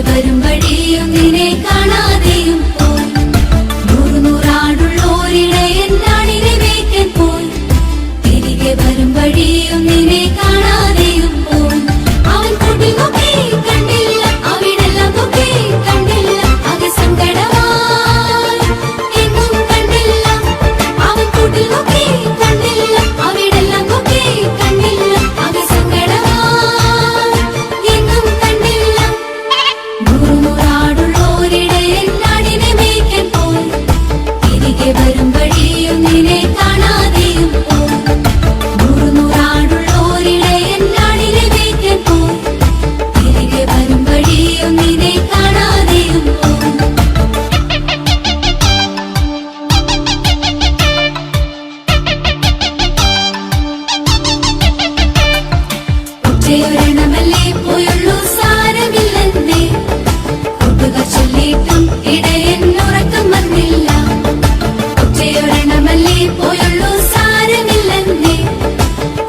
വരും വഴിയും നിന്നെ കാണാതെയും പോയി. നൂറാടുള്ളോരിടയൻ നാടിനെ മേയ്ക്കാൻ പോയി. തിരികെ വരും വഴിയും നിന്നെ കാണാതെയും പോയി. അവൻ കൂട്ടിൽ നോക്കി കണ്ടില്ല, അവിടെല്ലാം നോക്കി കണ്ടില്ല, ആകെ സങ്കടമായി എങ്ങും കണ്ടില്ല. അവൻ കൂട്ടിൽ നോക്കി കണ്ടില്ല, അവിടെല്ലാം നോക്കി കണ്ടില്ല, ആകെ സങ്കടമായി എങ്ങും കണ്ടില്ല. നൂറാടുള്ളോരിടയൻ നാടിനെ മേയ്ക്കാൻ പോയി. തിരികെ വരും വഴിയും നിന്നെ കാണാതെയും പോയി. നൂറാടുള്ളോരിടയൻ നാടിനെ മേയ്ക്കാൻ പോയി. തിരികെ വരും വഴിയും നിന്നെ കാണാതെയും പോയി. ഒറ്റയൊരെണ്ണമല്ലേ പോയുള്ളൂ, സാരമില്ലെന്നേ. കൂട്ടുകാർ ചൊല്ലിയിട്ടും ഇടയൻ ഉറക്കം വന്നില്ല. ഒറ്റയൊരെണ്ണമല്ലേ പോയുള്ളൂ, സാരമില്ലെന്നേ.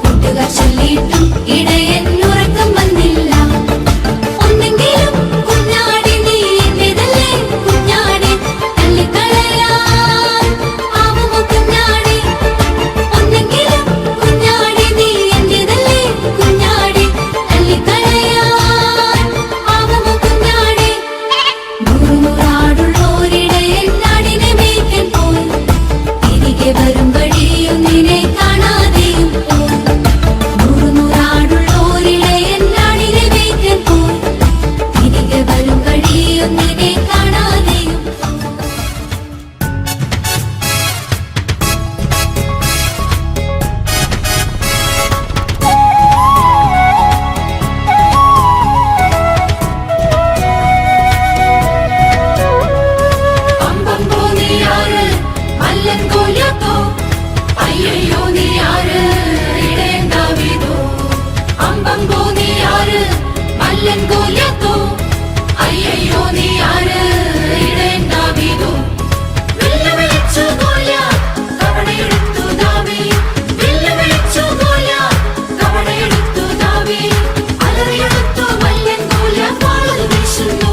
കൂട്ടുകാർ ചൊല്ലിയിട്ടും ഇടയൻ ഉറക്കം വന്നില്ല. ഒന്നെങ്കിലും കുഞ്ഞാടി നീ എന്റേതല്ലേ, കുഞ്ഞാടി തള്ളിക്കളയാൻ ആവുമോ കുഞ്ഞാടി. ഒന്നെങ്കിലും കുഞ്ഞാടി നീ എന്റേതല്ലേ, കുഞ്ഞാടി തള്ളിക്കളയാൻ ആവുമോ കുഞ്ഞാടി. നൂറാടുള്ളോരിടയൻ നാടിനെ മേയ്ക്കാൻ പോയി. തിരികെ വരും വഴിയും നിന്നെ കാണാതെയും പോയി. നൂറാടുള്ളോരിടയൻ നാടിനെ മേയ്ക്കാൻ പോയി. തിരികെ വരും വഴിയും നിന്നെ കാണാതെയും പോയി. അമ്പമ്പോ നീ ആര്, മല്ലൻ ഗോലിയാത്തോ, അയ്യയ്യോ നീ ആര്, ഇടയൻ ദാവീദോ. അമ്പമ്പോ നീ ആര്, മല്ലൻ ഗോലിയാത്തോ, അയ്യയ്യോ നീ ആര്, ഇടയൻ ദാവീദോ. വെല്ലുവിളിച്ചു ഗോലിയാത്ത്, കവണയെടുത്തു ദാവീദ്. വെല്ലുവിളിച്ചു ഗോലിയാത്ത്, കവണയെടുത്തു ദാവീദ്. അലറിയെടുത്തു മല്ലൻ ഗോലിയാത്ത്, വാളത് വീശുന്നു.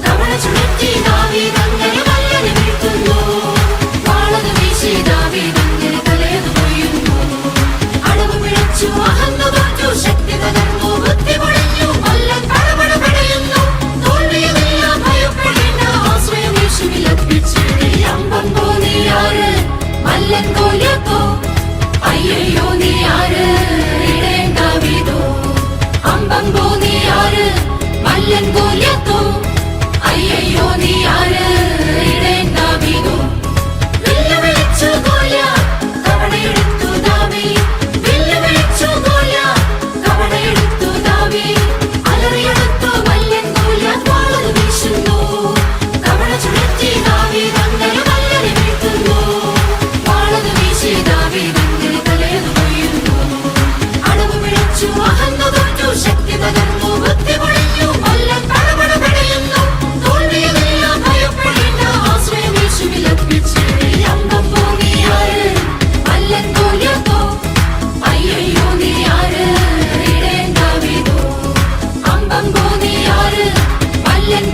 കവണ ചുഴറ്റി ദാവീദ് അങ്ങനെ മല്ലനെ വീഴ്ത്തുന്നു. വാളത് വീശി ദാവീദ് അങ്ങനെ തലയത് കൊയ്യുന്നു. അടവ് പിഴച്ചു, അഹന്തു തോറ്റു, ശക്തി തകർന്നു, ബുദ്ധി പൊളിഞ്ഞു, മല്ലൻ പടപട പടയുന്നു. തോൽവിയുമില്ല, ഭയപ്പെടേണ്ട, ആശ്രയം യേശുവിൽ അർപ്പിച്ചിട്. അമ്പമ്പോ നീ ആര്, മല്ലൻ ഗോലിയാത്തോ, അയ്യയ്യോ നീ ആര്, ഇടയൻ ദാവീദോ. അമ്പമ്പോ നീ ആര്, മല്ലൻ ഗോലിയാത്തോ, അയ്യയ്യോ നീ ആര്, ഇടയൻ ദാവീദോ. വെല്ലുവിളിച്ചു ഗോലിയാത്ത്, കവണയെടുത്തു ദാവീദ്. വെല്ലുവിളിച്ചു ഗോലിയാത്ത്, കവണയെടുത്തു ദാവീദ്. അലറിയെടുത്തു മല്ലൻ ഗോലിയാത്ത്, വാളത് വീശുന്നു. കവണ ചുഴറ്റി ദാവീദ് അങ്ങനെ മല്ലനെ വീഴ്ത്തുന്നു. വാളത് വീശി ദാവീദ് അങ്ങനെ തലയത് കൊയ്യുന്നു. അടവ് പിഴച്ചു, അഹന്തു തോറ്റു, ശക്തി തകർന്നു, ബുദ്ധി പൊളിഞ്ഞു, മല്ലൻ പടപട പടയുന്നു. തോൽവിയുമില്ല, ഭയപ്പെടേണ്ട, ആശ്രയം യേശുവിൽ അർപ്പിച്ചിട്. അമ്പമ്പോ നീ ആര്, മല്ലൻ ഗോലിയാത്തോ, അയ്യയ്യോ നീ ആര്, ഇടയൻ ദാവീദോ. അമ്പമ്പോ നീ ആര്, മല്ലൻ